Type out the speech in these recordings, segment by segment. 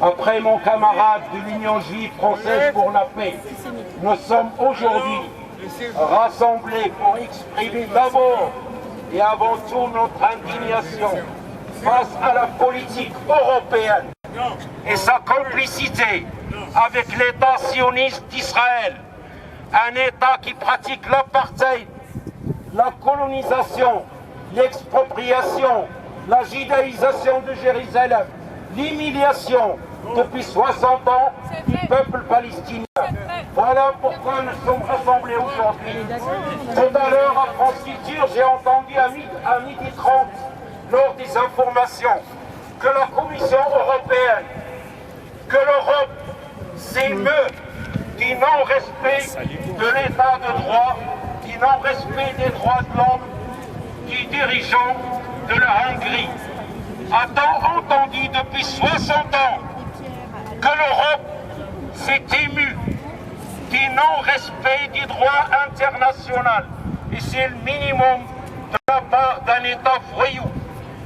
Après mon camarade de l'Union juive française pour la paix, nous sommes aujourd'hui rassemblés pour exprimer d'abord et avant tout notre indignation face à la politique européenne et sa complicité avec l'État sioniste d'Israël, un État qui pratique l'apartheid, la colonisation, l'expropriation, la judaïsation de Jérusalem, l'humiliation depuis 60 ans du peuple palestinien. Voilà pourquoi nous sommes rassemblés aujourd'hui. Tout à l'heure, à France Culture, j'ai entendu à midi 30, lors des informations, que la Commission européenne, que l'Europe s'émeut du non-respect de l'état de droit, du non-respect des droits de l'homme, du dirigeant de la Hongrie. A-t-on entendu depuis 60 ans que l'Europe s'est émue du non-respect du droit international? Et c'est le minimum de la part d'un État voyou,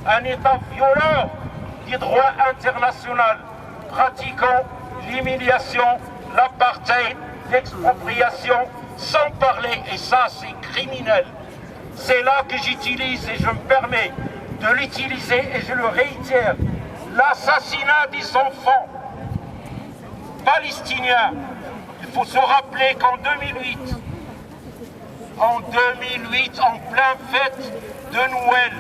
un État violeur du droit international, pratiquant l'humiliation, l'apartheid, l'expropriation, sans parler, et ça c'est criminel. C'est là que j'utilise, et je me permets de l'utiliser, et je le réitère, l'assassinat des enfants palestiniens. Il faut se rappeler qu'en 2008, en plein fête de Noël,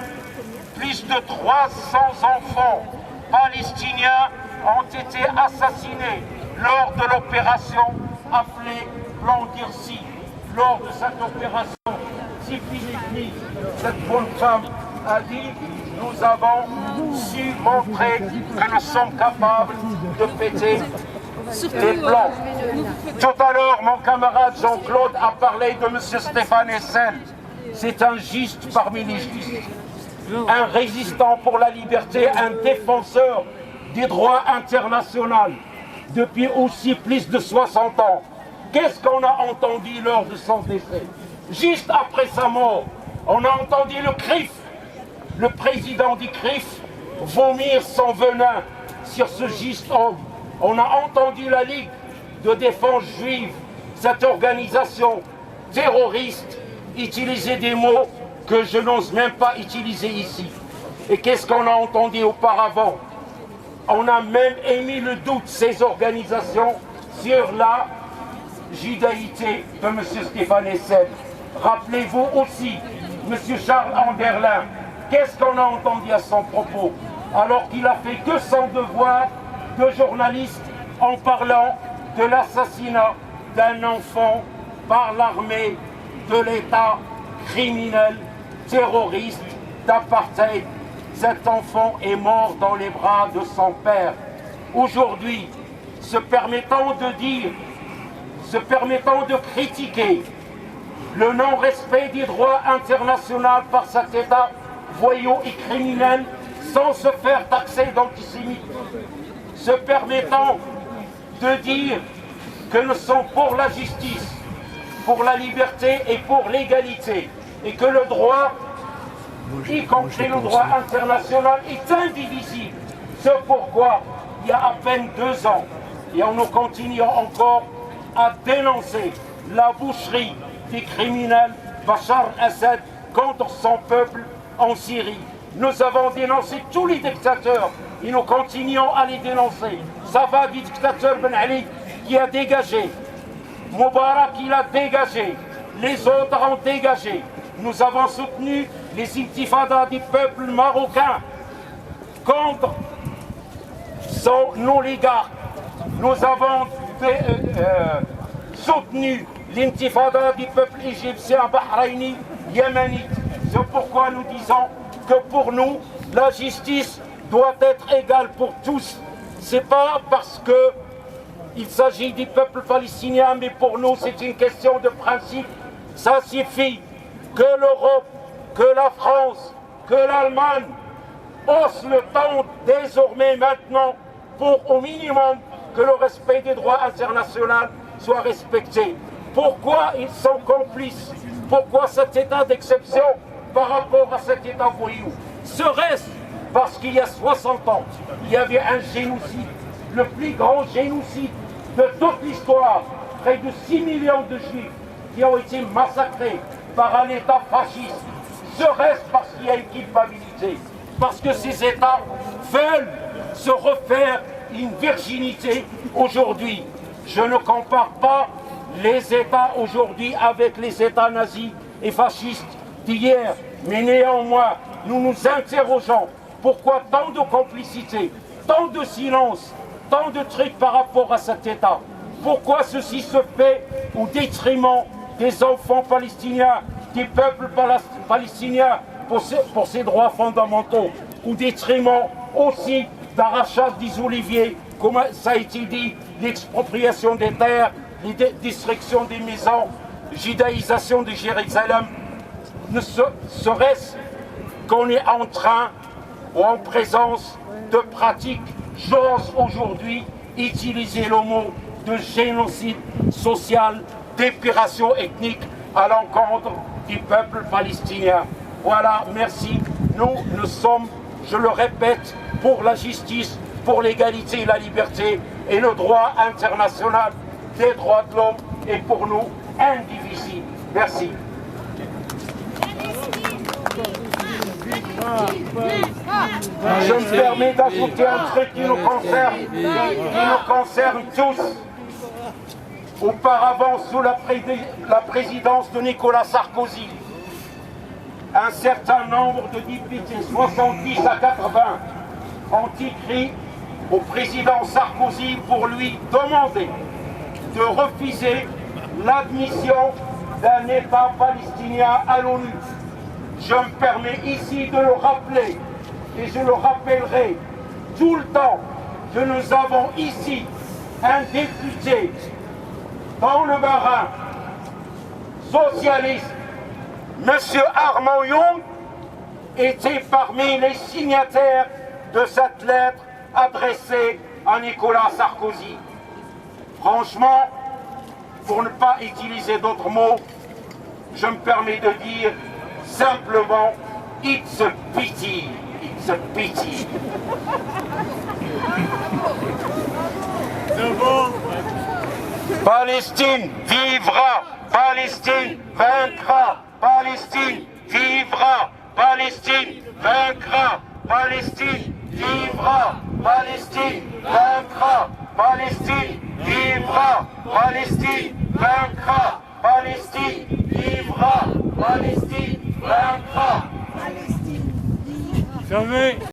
plus de 300 enfants palestiniens ont été assassinés lors de l'opération appelée Plan d'Irsi. Lors de cette opération, Tzipi, cette bonne femme, a dit: nous avons su montrer que nous sommes capables de péter les plans. Tout à l'heure, mon camarade Jean-Claude a parlé de M. Stéphane Hessel. C'est un juste parmi les justes, un résistant pour la liberté, un défenseur des droits internationaux depuis aussi plus de 60 ans. Qu'est-ce qu'on a entendu lors de son décès? Juste après sa mort, on a entendu le CRIF, le président du CRIF, vomir son venin sur ce juste homme. On a entendu la Ligue de défense juive, cette organisation terroriste, utiliser des mots que je n'ose même pas utiliser ici. Et qu'est-ce qu'on a entendu auparavant? On a même émis le doute, ces organisations, sur la judaïté de M. Stéphane Hessel. Rappelez-vous aussi, M. Charles Anderlin, qu'est-ce qu'on a entendu à son propos, alors qu'il a fait que son devoir de journaliste en parlant de l'assassinat d'un enfant par l'armée de l'État criminel, terroriste, d'apartheid. Cet enfant est mort dans les bras de son père. Aujourd'hui, se permettant de critiquer le non-respect du droit international par cet État voyou et criminel sans se faire taxer d'antisémite, se permettant de dire que nous sommes pour la justice, pour la liberté et pour l'égalité, et que le droit, y compris le droit international, est indivisible. C'est pourquoi, il y a à peine 2 ans, et nous continuons encore à dénoncer la boucherie des criminels Bachar el-Assad contre son peuple en Syrie. Nous avons dénoncé tous les dictateurs et nous continuons à les dénoncer. Ça va du dictateur Ben Ali qui a dégagé, Moubarak il a dégagé, les autres ont dégagé. Nous avons soutenu les intifadas du peuple marocain contre son oligarque. Nous avons soutenu l'intifada du peuple égyptien, bahreïni, yéménite. C'est pourquoi nous disons que pour nous, la justice doit être égale pour tous. C'est pas parce qu'il s'agit du peuple palestinien, mais pour nous, c'est une question de principe. Ça suffit que l'Europe, que la France, que l'Allemagne haussent le temps désormais maintenant pour au minimum que le respect des droits internationaux soit respecté. Pourquoi ils sont complices? Pourquoi cet état d'exception par rapport à cet état voyou? Serait-ce parce qu'il y a 60 ans, il y avait un génocide, le plus grand génocide de toute l'histoire. Près de 6 millions de juifs qui ont été massacrés par un État fasciste. Serait-ce parce qu'il y a une culpabilité? Parce que ces États veulent se refaire une virginité aujourd'hui. Je ne compare pas les États aujourd'hui avec les États nazis et fascistes d'hier. Mais néanmoins, nous nous interrogeons pourquoi tant de complicité, tant de silence, tant de trucs par rapport à cet État. Pourquoi ceci se fait au détriment des enfants palestiniens, des peuples palestiniens pour ses droits fondamentaux, au détriment aussi d'arrachage des oliviers, comme ça a été dit, l'expropriation des terres, les destructions des maisons, judaïsation de Jérusalem. Ne serait-ce qu'on est en train ou en présence de pratiques, j'ose aujourd'hui utiliser le mot de génocide social, d'épuration ethnique à l'encontre du peuple palestinien. Voilà, merci. Nous sommes, je le répète, pour la justice, pour l'égalité et la liberté et le droit international des droits de l'homme est pour nous indivisible. Merci. Je me permets d'ajouter un truc qui nous concerne tous. Auparavant, sous la présidence de Nicolas Sarkozy, un certain nombre de députés, 70 à 80, ont écrit au président Sarkozy pour lui demander de refuser l'admission d'un État palestinien à l'ONU. Je me permets ici de le rappeler, et je le rappellerai tout le temps, que nous avons ici un député dans le Bas-Rhin, socialiste, M. Armand Young, était parmi les signataires de cette lettre adressée à Nicolas Sarkozy. Franchement, pour ne pas utiliser d'autres mots, je me permets de dire simplement « It's a pity, it's a pity ». Palestine vivra, Palestine vaincra, Palestine vivra, Palestine vaincra, Palestine vivra, Palestine vaincra, Palestine vivra, Palestine vaincra, Palestine vivra, Palestine vaincra. Fermez.